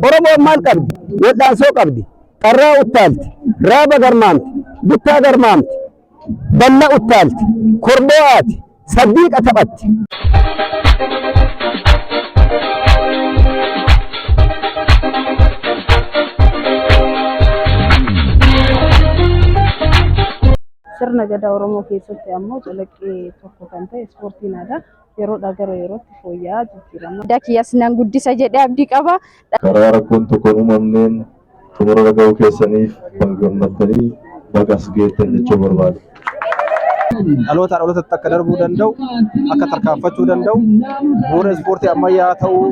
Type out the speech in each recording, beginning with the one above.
Oromoon maal qabdi? Wal'aansoo qabdi. Qarraa uttaalti. Raaba garmaamti. Buttaa garmaamti. Balla uttaalti. Korboo haati. Saddiiqa taphatti. Sirna gadaa Oromoo keessatti ammoo calaqqee tokko kan ta'e ispoortiin aadaa yeroodhaa gara yerootti fooyya'aa jijjiirama. Dakiyyas nan guddisa jedhee abdii qaba. Karaa rakkoon tokko uumamneen xumura ga'uu keessaniif gammaddanii bagas geettan jechuu barbaadu. Dhalootaa dhalootatti akka darbuu danda'u, akka tarkaanfachuu danda'u, bu'uura ispoortii ammayyaa ta'uu.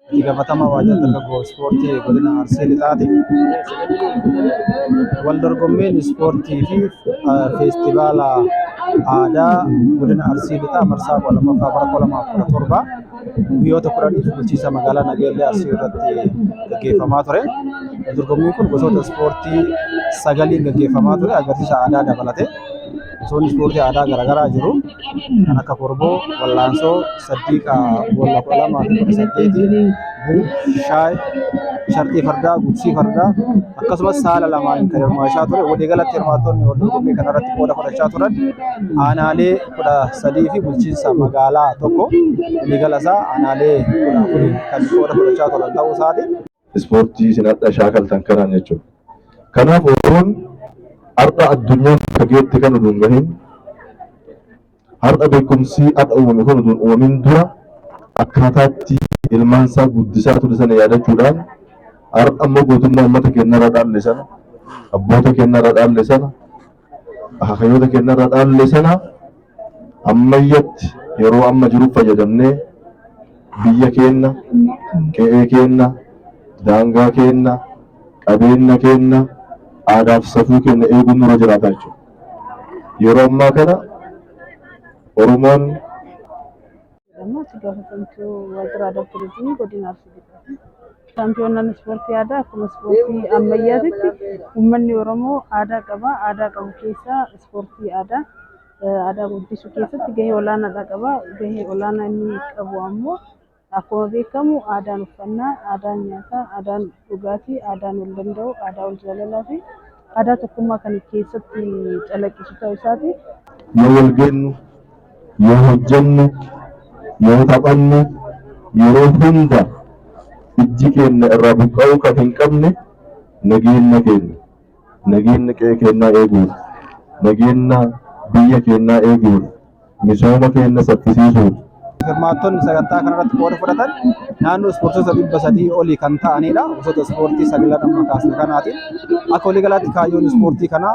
Itti gaafatama waajjira dargaggoo ispoortii godina Arsii Lixaati. Wal dorgommiin ispoortii fi feestivaala aadaa godina Arsii Lixaa marsaa 2017 biyyoota 10 bulchiinsa magaalaa Nageellee Arsii irratti gaggeeffamaa ture. Dorgommiin kun gosoota ispoortii 9 gaggeeffamaa ture. Agarsiisa aadaa dabalatee gosoonni ispoortii aadaa garaagaraa jiru. Kan akka korboo, wal'aansoo, saddiiqa boolla 2 shaay, sharqii fardaa, gugsii fardaa akkasumas saala lamaan kan hirmaachaa ture. Walii galatti hirmaattonni wal dorgommii kanarratti qooda fudhachaa turan aanaalee 13 fi bulchiinsa magaalaa tokko walii gala isaa aanaalee 14 kan qooda fudhachaa turan ta'uu isaati. Ispoortii isin adda shaakaltan kanaan jechuudha. Kanaaf Oromoon har'a addunyaan fageetti kan uduun gahin har'a beekumsi har'a uumame kun uduun uumamin dura akkaataatti ilmaan isaa guddisaa ture sana yaadachuudhaan har'a ammoo gootummaa uummata keenyarra dhaalle sana abboota keenyarra dhaalle sana hakayoota keenyarra dhaalle sana ammayyatti yeroo amma jiru fayyadamnee biyya keenya qe'ee keenya daangaa keenya qabeenya keenya aadaa fi safuu keenya eeguun nurra jiraata jechuudha. Yeroo ammaa kana Oromoon gaafatamtuu waajjira aadaa turizimii godina Arsii Lixaati. Shaampiyoonaan ispoortii aadaa akkuma ispoortii ammayyaatitti uummanni Oromoo aadaa qaba. Aadaa qabu keessaa ispoortii aadaa guddisuu keessatti gahee olaanaadha qaba. Gahee olaanaa inni qabu ammoo akkuma beekamu aadaan uffannaa, aadaan nyaataa, aadaan dhugaatii, aadaan wal danda'u, aadaa wal jaalalaa fi aadaa tokkummaa kan keessatti calaqqisu ta'uu isaati. Yoo wal geenyu, yoo hojjennu, yoo taphannu, yeroo hunda ijji keenya irraa buqqa'uu kan hin qabne nageenya keenya, nageenya qe'ee keenyaa eeguudha, nageenya biyya keenyaa eeguudha, misooma keenya saffisiisuudha. Hirmaattonni sagantaa kanarratti qooda fudhatan naannoo ispoortota 300 olii kan ta'anidha. Gosoota ispoortii 9 amma kaasne kanaatiin akka walii galaatti kaayyoon ispoortii kanaa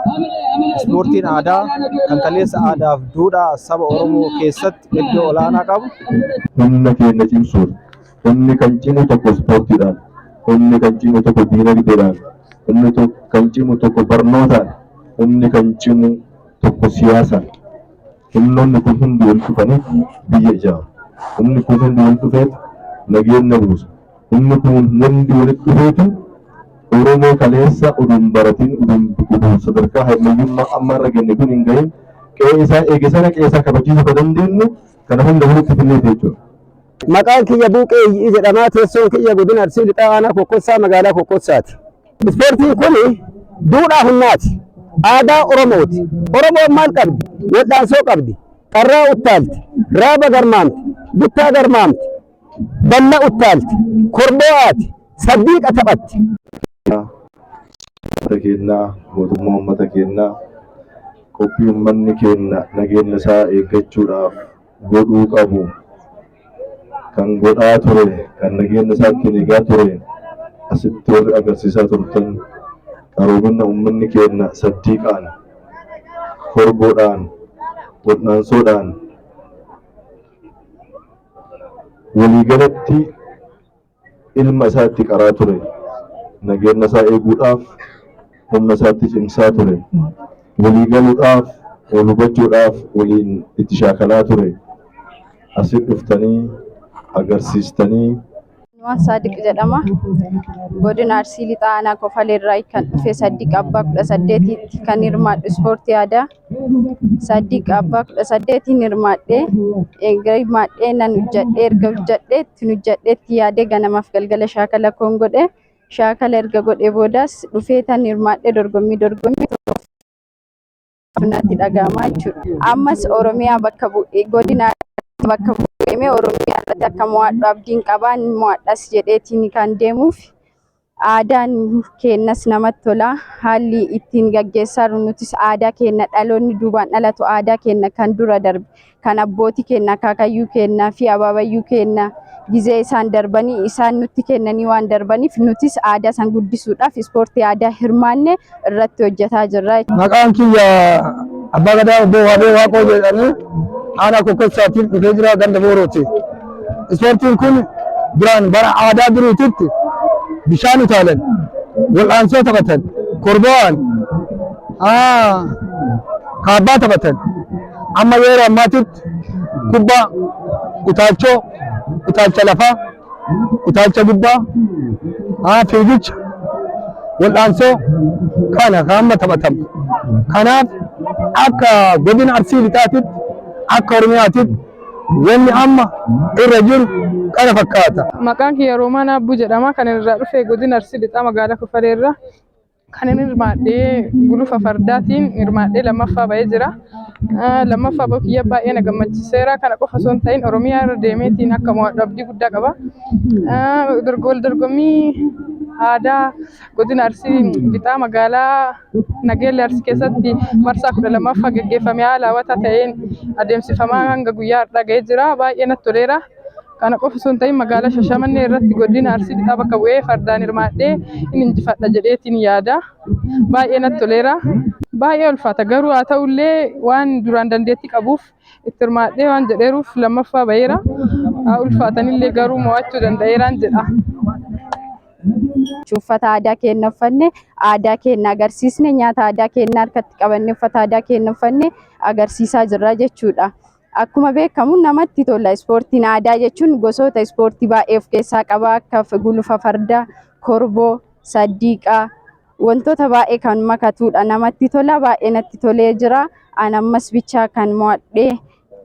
ispoortiin aadaa kan kaleessa aadaa fi duudhaa saba Oromoo keessatti iddoo olaanaa qabu. Humna keenya cimsuudha. Humni kan cimu tokko ispoortiidhaan, humni kan cimu tokko diinagdeedhaan, humni kan cimu tokko barnootaan, humni kan cimu tokko siyaasaan. Humnoonni kun hundi wal dhufanii biyya ijaaru. Humni kun hundi wal dhufeetu nageenya buusa. Humni kun hundi walitti dhufeetu Oromoo kaleessa uduun baratiin uduun sadarkaa haymooyyummaa amma irra genne kun hin gahin qe'ee isaa eege sana qe'ee isaa kabachiisuu kan dandeenyu kana hunda walitti finneeti jechuudha. Maqaan kiyya Buuqee jedhamaa teessoon kiyya godina Arsii Lixaa aanaa Kokkossaa magaalaa Kokkossaati. Ispoortiin kun duudhaa humnaati. Aadaa Oromooti. Oromoon maal qabdi? Wal'aansoo qabdi. Qarraa uttaalti. Raaba garmaamti. Buttaa garmaamti. Balla uttaalti. Korboo haati. Saddiiqa taphatti. Uummata keenyaa, mootummaa uummata keenyaa qophii uummanni keenya nageenya isaa eeggachuudhaaf godhuu qabu kan godhaa ture, kan nageenya isaa ittiin eegaa ture asitti warri agarsiisaa turtan qaroomina uummanni keenya saddiiqaan, korboodhaan, wal'aansoodhaan waliigalatti ilma isaa itti qaraa ture. Nageenya isaa eeguudhaaf humna isaatti cimsaa ture. Waliigaluudhaaf, wal hubachuudhaaf waliin itti shaakalaa ture. Asitti dhuftanii agarsiistanii Waan Saadiq jedhama. Godina Arsii Lixaa Aanaa Kofaleerraa kan dhufe Saadiq Abbaa 18tti kan hirmaadhu ispoortii aadaa. Saadiq Abbaa 18tiin hirmaadhee erga hirmaadhee nan hojjedhee erga hojjedheetti yaadee ganamaaf galgala shaakala koon godhe. Shaakala erga godhee boodas dhufee tan hirmaadhee dorgommii natti dhaga'ama jechuudha. Ammas Oromiyaa bakka bu'ee godina bakka bu'ee Oromiyaa irratti akka mo'adhu abdiin qabaa mo'adhas jedheetiin kan deemuuf aadaan keenyas namatti tola. Haalli ittiin gaggeessaa nutis aadaa keenya dhaloonni duubaan dhalatu aadaa keenya kan dura darbe kan abbootii keenya akaakayyuu keenyaa fi abaabayyuu keenya gizee isaan darbanii isaan nutti kennanii waan darbaniif nutis aadaa san guddisuudhaaf ispoortii aadaa hirmaannee irratti hojjetaa jirra. Maqaan kiyya Abbaa Gadaa Obbo Waabee Waaqoo jedhanii aanaa Kokkosaatiin dhufee jira ganda Boorooti. Ispoortiin kun duraan bara aadaa duriititti bishaan utaalan, wal'aansoo taphatan, korbaan, kaabbaa taphatan. Amma yeroo ammaatitti kubbaa, utaalchoo, utaalcha lafaa, utaalcha gubbaa, fiigicha, wal'aansoo kana amma taphatamu. Kanaaf akka godina Arsii Lixaatitti akka Oromiyaatitti wanni amma irra jiru kana fakkaata. Maqaan kiyya Roomaan Abbuu jedhama. Kan irraa dhufe godina Arsii Lixaa magaalaa Kofaleerraa. Kan inni hirmaadhee gulufa fardaatiin hirmaadhee lammaffaa ba'ee jira. Lammaffaa ba'uu kiyya baay'ee na gammachiiseera. Kana qofa osoo hin ta'in Oromiyaa irra deemeetiin akka mo'adhu abdii guddaa qaba. Dorgommii aadaa godina Arsii Lixaa magaalaa Nageellee Arsii keessatti marsaa 12ffaa gaggeeffamee haala hawwataa ta'een adeemsifamaa hanga guyyaa har'aa ga'ee jira. Baay'ee natti toleera. Kana qofa osoo hin ta'in magaalaa Shashamannee irratti godina Arsii Lixaa bakka bu'ee fardaan hirmaadhee inni injifadha jedheetiin yaada. Baay'ee natti toleera. Baay'ee ulfaata garuu haa ta'ullee waan duraan dandeettii qabuuf itti hirmaadhee waan jedheeruuf lammaffaa ba'eera. Ulfaatanillee garuu mo'achuu danda'eeraan jedha. Uffata aadaa keenya uffanne aadaa keenya agarsiisne nyaata aadaa keenya harkatti qabannee uffata aadaa keenya uffanne agarsiisaa jirra jechuudha. Akkuma beekamu namatti tola ispoortiin aadaa jechuun gosoota ispoortii baay'ee of keessaa qaba akka gulufa fardaa, korboo, saddiiqaa wantoota baay'ee kan makatudha. Namatti tola baay'ee natti tolee jira. An ammas bichaa kan mo'adhee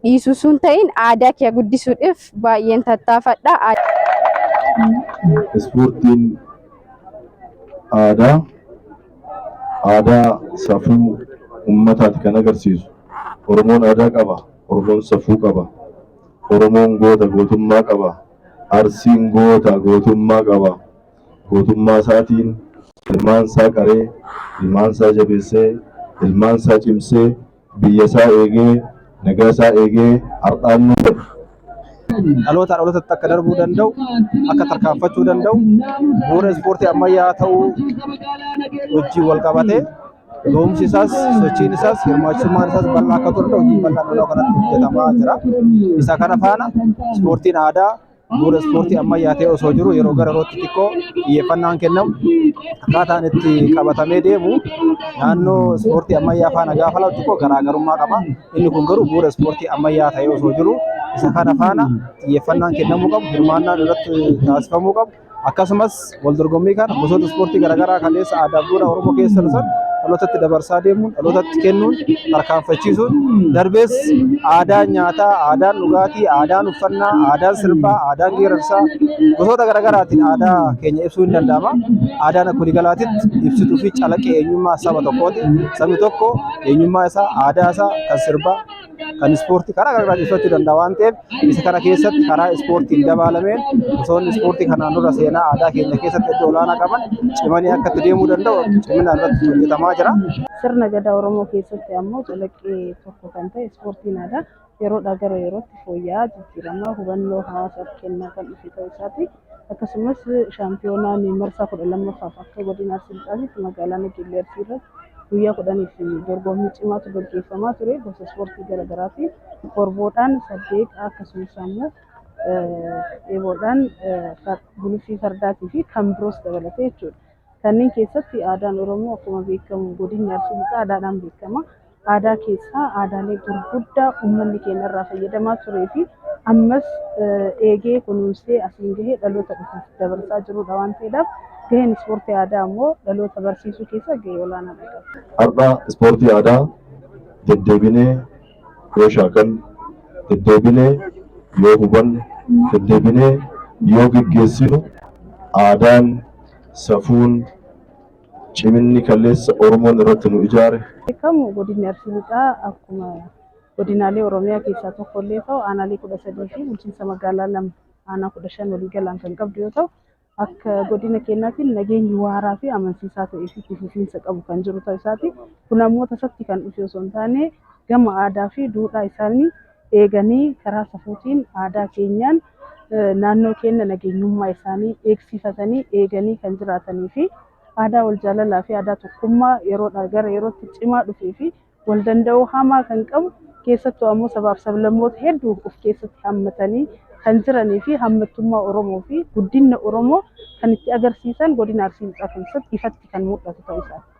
dhiisuu sun ta'in aadaa kee guddisuudhaaf baay'een tattaafadha. Ispoortiin aadaa safuu uummataati kan agarsiisu. Oromoon aadaa qaba. Oromoon safuu qaba. Oromoon goota gootummaa qaba. Arsiin goota gootummaa qaba. Gootummaa isaatiin ilmaan isaa qaree, ilmaan isaa jabeessee, ilmaan isaa cimsee, biyya isaa eegee, nagaa isaa eegee har'aan nu godha. Dhaloota dhalootatti akka darbuu danda'u, akka tarkaanfachuu danda'u, bu'uura ispoortii ammayyaa ta'uu wajjin wal qabatee ga'umsi isaas, sochiin isaas, hirmaachisummaan isaas bal'aa akka ture hojii bal'aa naannoo kanatti hojjetamaa jira. Isa kana faana ispoortiin aadaa bu'uura ispoortii ammayyaa ta'e osoo jiru yeroo gara yerootti xiqqoo xiyyeeffannaan kennamu akkaataan itti qabatamee deemu naannoo ispoortii ammayyaa faana gaafa laatu xiqqoo garaagarummaa qaba. Inni kun garuu bu'uura ispoortii ammayyaa ta'e osoo jiru isa kana faana xiyyeeffannaan kennamuu qabu, hirmaannaan irratti taasifamuu qabu. Akkasumas wal dorgommii kana gosoota ispoortii garaagaraa kaleessa aadaa bu'uura Oromoo keessa jiran dhalootatti dabarsaa deemuun, dhalootatti kennuun, tarkaanfachiisuun darbees aadaan nyaataa, aadaan dhugaatii, aadaan uffannaa, aadaan sirbaa, aadaan geerarsaa gosoota garaagaraatiin aadaa keenya ibsuu hin danda'ama. Aadaan akka waliigalaatitti ibsituu fi calaqqee eenyummaa saba tokkooti. Sabni tokko eenyummaa isaa, aadaa isaa kan sirbaa, kan ispoortii karaa garaagaraa ibsachuu danda'a waan ta'eef isa kana keessatti karaa ispoortiin dabaalameen gosoonni ispoortii kanaan dura seenaa aadaa keenya keessatti iddoo olaanaa qaban cimanii akka itti deemuu danda'u ciminaan irratti hojjetamaa jira. Sirna gadaa Oromoo keessatti ammoo calaqqee tokko kan ta'e ispoortiin aadaa yeroodhaa gara yerootti fooyya'aa jijjiiramaa hubannoo hawaasaaf kennaa kan dhufe ta'uu isaati. Akkasumas shaampiyoonaan marsaa 12ffaaf akka godina Arsii Lixaatti magaalaa Nageellee Arsii irratti guyyaa 10f dorgommii cimaatu gaggeeffamaa ture. Gosa ispoortii garaagaraatiin korboodhaan, saddeeqa akkasumas ammoo eeboodhaan gulufii fardaatii fi kan biroos dabalatee jechuudha. Kanneen keessatti aadaan Oromoo akkuma beekamu godinni Arsii Lixaa aadaadhaan beekama. Aadaa keessaa aadaalee gurguddaa uummanni keenya irraa fayyadamaa turee fi ammas eegee kunuunsee asiin gahee dhaloota dhufuuf dabarsaa jirudha waan ta'eedhaaf gaheen ispoortii aadaa immoo dhaloota barsiisuu keessa gahee olaanaa qaba. Har'a ispoortii aadaa deddeebinee yoo shaakallu, deddeebinee yoo hubannu, deddeebinee yoo geggeessinu aadaan, safuun, ciminni kaleessa Oromoon irratti nu ijaare. Beekamu godinni Arsii Lixaa akkuma godinaalee Oromiyaa keessaa tokko illee ta'u aanaalee 13 fi bulchiinsa magaalaa 2 aanaa 15 walii galaan kan qabdu yoo ta'u akka godina keenyaatti nageenyi waaraa fi amansiisaa ta'ee fi fufiinsa qabu kan jiru ta'uu isaati. Kun ammoo tasatti kan dhufe osoo hin taane gama aadaa fi duudhaa isaanii eeganii karaa safuutiin aadaa keenyaan naannoo keenya nageenyummaa isaanii eegsifatanii eeganii kan jiraatanii fi aadaa wal jaalalaa fi aadaa tokkummaa yeroodhaa gara yerootti cimaa dhufee fi wal danda'uu hamaa kan qabu keessattuu ammoo sabaaf sablammoota hedduu of keessatti hammatanii kan jiranii fi hammattummaa Oromoo fi guddina Oromoo kan itti agarsiisan godina Arsii Lixaa keessatti ifatti kan mul'atu ta'uu isaati.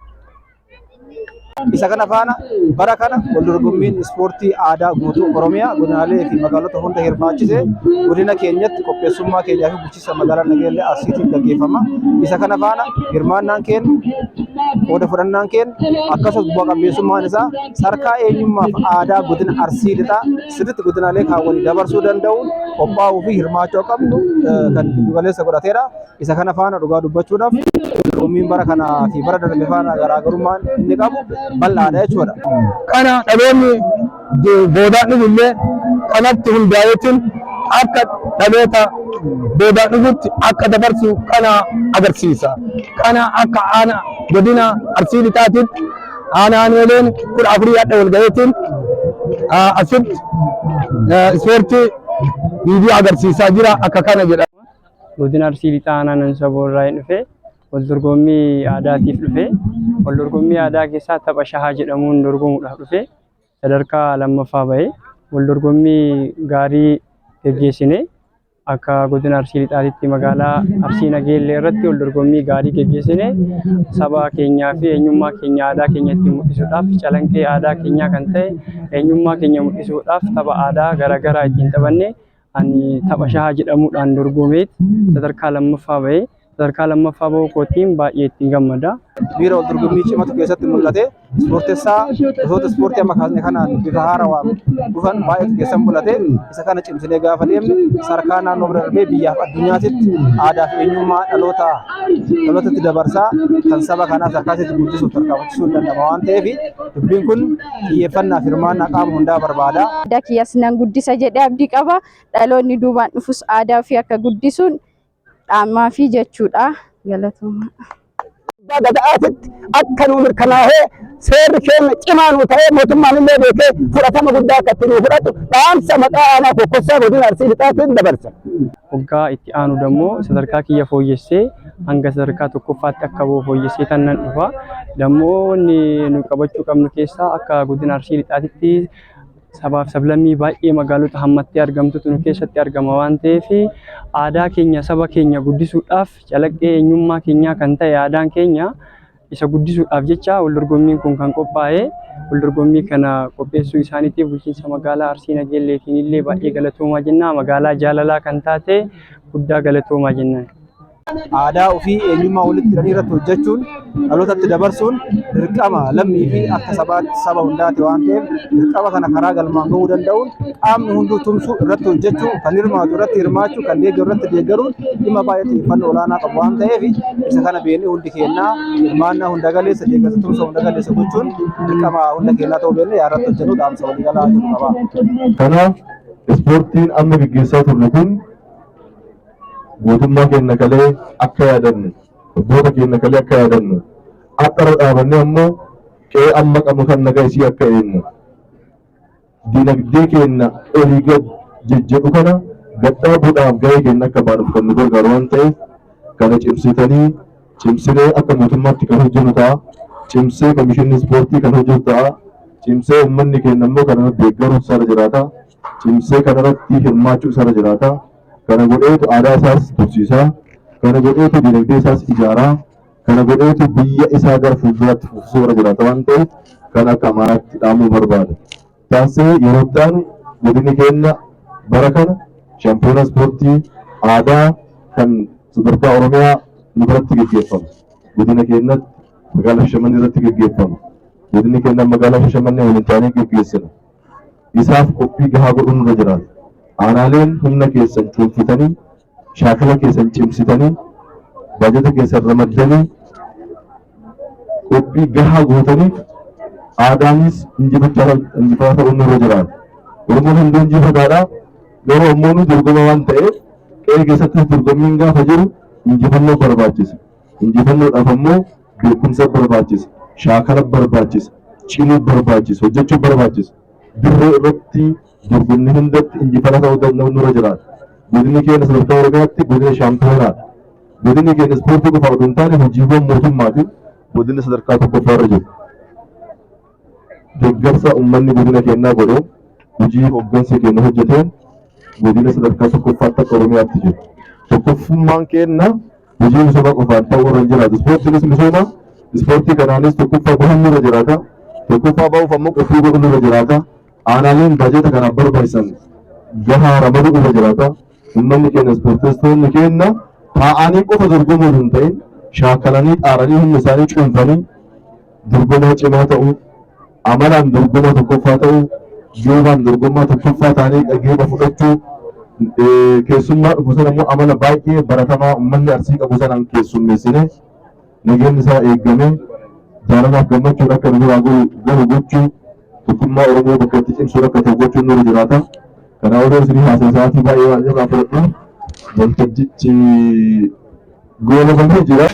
Isa kana faana bara kana waldorgommiin ispoortii aadaa guutuu Oromiyaa godinaalee fi magaalota hunda hirmaachisee godina keenyatti qopheessummaa keenyaa fi bulchiinsa magaalaa Nageellee Arsiitiin gaggeeffama. Isa kana faana hirmaannaan keenya, qooda fudhannaan keenya akkasumas bu'aa qabeessummaan isaa sarkaa eenyummaa fi aadaa godina Arsii Lixaa sirriitti godinaalee kaawwanii dabarsuu danda'uun qophaa'uu fi hirmaachuu qabnu kan giddu galeessa godhateera. Isa kana faana dhugaa dubbachuudhaaf dorgommiin bara kanaa fi bara darbe faana garaagarummaan inni qabu bal'aadha jechuudha. Kana dhaloonni boodaan dhufullee kanatti hundaa'eetiin akka dhaloota boodaan dhufutti akka dabarsu kana agarsiisa. Kana akka aanaa godina Arsii Lixaatitti aanaaleen 14 hadha wal gaheetiin asitti ispoortii viidiyoo agarsiisaa jira akka kana jedhama. Godina Arsii Lixaa aanaan saboorraa dhufe waldorgommii aadaatiif dhufe waldorgommii aadaa keessaa tapha shahaa jedhamuun dorgomuudhaaf dhufe sadarkaa lammaffaa bahee waldorgommii gaarii geggeessine akka godina Arsii Lixaatitti magaalaa Arsii Nageellee irratti waldorgommii gaarii geggeessine saba keenyaa fi eenyummaa keenya aadaa keenya ittiin mul'isuudhaaf calanqee aadaa keenyaa kan ta'e eenyummaa keenya mul'isuudhaaf tapha aadaa garaagaraa ittiin taphanne ani tapha shahaa jedhamuudhaan dorgomeet sadarkaa lammaffaa bahee sadarkaa lammaffaa bahuu kootiin baay'ee ittiin gammada. Miira waldorgommii cimatu keessatti mul'ate ispoortessaa gosoota ispoortii amma kaasne kanaan bifa haarawaa dhufan baay'eetu keessatti mul'ate. Isa kana cimsinee gaafa deemne sarkaa naannoo bira darbee biyyaaf addunyaatitti aadaa fi eenyummaa dhalootatti dabarsaa kan saba kanaaf sarkaasitti guddisuuf tarkaanfachisuu danda'ama waan ta'eef dubbiin kun xiyyeeffannaa fi hirmaannaa qaama hundaa barbaada. Aadaa kiyyaas nan guddisa jedhee abdii qaba. Dhaloonni duubaan dhufus aadaa fi akka guddisuun dhaamaa fi jechuudha. Galatooma. Gadaatitti akka nu mirkanaa'ee seerri keenya cimaa nu ta'ee mootummaan illee beekee fudhatama guddaa akka itti nu fudhatu dhaamsa maqaa aanaa Kokkossaa godina Arsii Lixaatiin dabarsa. Waggaa itti aanu dammoo sadarkaa kiyya fooyyessee hanga sadarkaa tokkoffaatti akka bu'u fooyyessee tan nan dhufa. Dammoo nu qabachuu qabnu keessaa akka godina Arsii Lixaatitti sabaaf sablammii baay'ee magaalota hammattee argamtutu nu keessatti argama waan ta'eef aadaa keenya saba keenya guddisuudhaaf calaqqee eenyummaa keenyaa kan ta'e aadaan keenya isa guddisuudhaaf jecha waldorgommiin kun kan qophaa'e waldorgommii kana qopheessuu isaaniitiif bulchiinsa magaalaa Arsii Nageelleetiin illee baay'ee galatoomaa jenna. Magaalaa jaalalaa kan taate guddaa galatoomaa jenna. Aadaa ofii eenyummaa walitti hidhanii irratti hojjechuun dhalootatti dabarsuun dirqama lammii fi akka sabaatti saba hundaati waan ta'eef dirqama kana karaa galmaan gahuu danda'uun qaamni hunduu tumsu irratti hojjechuu kan hirmaatu irratti hirmaachuu kan deeggaru irratti deeggaruun dhimma baay'ee xiyyeeffannoo olaanaa qabu waan ta'eef isa kana beeknee hundi keenyaa hirmaannaa hunda galeessa deeggarsa tumsa hunda galeessa gochuun dirqama hunda keenyaa ta'uu beeknee yaarratti hojjennu dhaamsa walii galaa jiru qaba. Kanaaf ispoortiin amma gaggeessaa turre kun mootummaa keenya kalee akka yaadannu abboota keenya kalee akka yaadannu akka dhaabannee ammoo qe'ee amma qabnu kan nagaa isii akka eenyu dinagdee keenya olii gad jejjedhu kana gadhaabuudhaaf gahee keenya akka baanuuf kan nu gargaaru waan ta'eef kana cimsinee akka mootummaatti kan hojjennu ta'a. Cimsee komishinni ispoortii kan hojjetu ta'a. Cimsee uummanni keenya ammoo kanarratti deeggaruun isaarra jiraata. Cimsee kanarratti hirmaachuu isaarra jiraata. Kana godheetu aadaa isaas tursiisaa, kana godheetu dinagdee isaas ijaaraa, kana godheetu biyya isaa gara fuulduraatti fufsiisuu irra jiraata waan ta'eef kan akka amaaraatti dhaamuu barbaada. Taasisee yeroo ta'an godinni keenya Barakana shaampiyoona ispoortii aadaa kan sadarkaa Oromiyaa irratti gaggeeffamu. Godina keenyatti magaalaa Shaashamannee irratti gaggeeffamu. Godinni keenya magaalaa Shaashamannee waliin taanee gaggeessina. Isaaf qophii gahaa godhuun nurra jiraata. Aanaaleen humna keessan cuunfitanii, shaakala keessan cimsitanii, baajata keessan ramaddanii, qophii gahaa gootaniif aadaanis injifataa ta'uun nurra jiraata. Oromoon hunduu injifataadha. Garuu ammoo nu dorgoma waan ta'eef qe'ee keessattis dorgommiin gaafa jiru injifannoo barbaachisa. Injifannoodhaaf ammoo beekumsa barbaachisa. Shaakala barbaachisa. Cimuu barbaachisa. Hojjechuu barbaachisa. Dirree irratti dorgommii hundatti injifataa ta'uu danda'u nurra jiraata. Godinni keenya sadarkaa Oromiyaatti godina shaampiyoonaadha. Godinni keenya ispoortii qofa osoo hin taane hojiiwwan mootummaatiin godinni sadarkaa tokkoffaarra jiru. Deeggarsa uummanni godina keenyaa godhee hojii hooggansa keenya hojjeteen godina sadarkaa tokkoffaatti akka Oromiyaatti jiru. Tokkoffummaan keenya hojii misooma qofaan ta'uu irra hin jiraatu. Ispoortiinis misooma, ispoortii kanaanis tokkoffaa bahuun nurra jiraata. Tokkoffaa bahuuf ammoo qophii godhuun nurra jiraata. Aanaaleen baajata kanaaf barbaachisan gahaa ramaduu irra jiraata. Uummanni keenya ispoortistoonni keenya taa'anii qofa dorgomuu hin ta'in shaakalanii xaaranii humna isaanii cuunfanii dorgomaa cimaa ta'uu, amalaan dorgomaa tokkoffaa ta'uu, yoobaan dorgomaa tokkoffaa ta'anii dhageeba fudhachuu, keessummaa dhufu sana immoo amala baay'ee baratamaa uummanni Arsii qabu sanaan keessummeessine nageenyi isaa eegamee jaalalaaf gammachuun akka nu biraa gahu gochuu, tokkummaa Oromoo bakka itti cimsuun akka ta'u gochuun nurra jiraata. Kana odoo isinii haasa'isaatii baay'ee waan irraa fudhadhu waltajjichi goolabamee jira.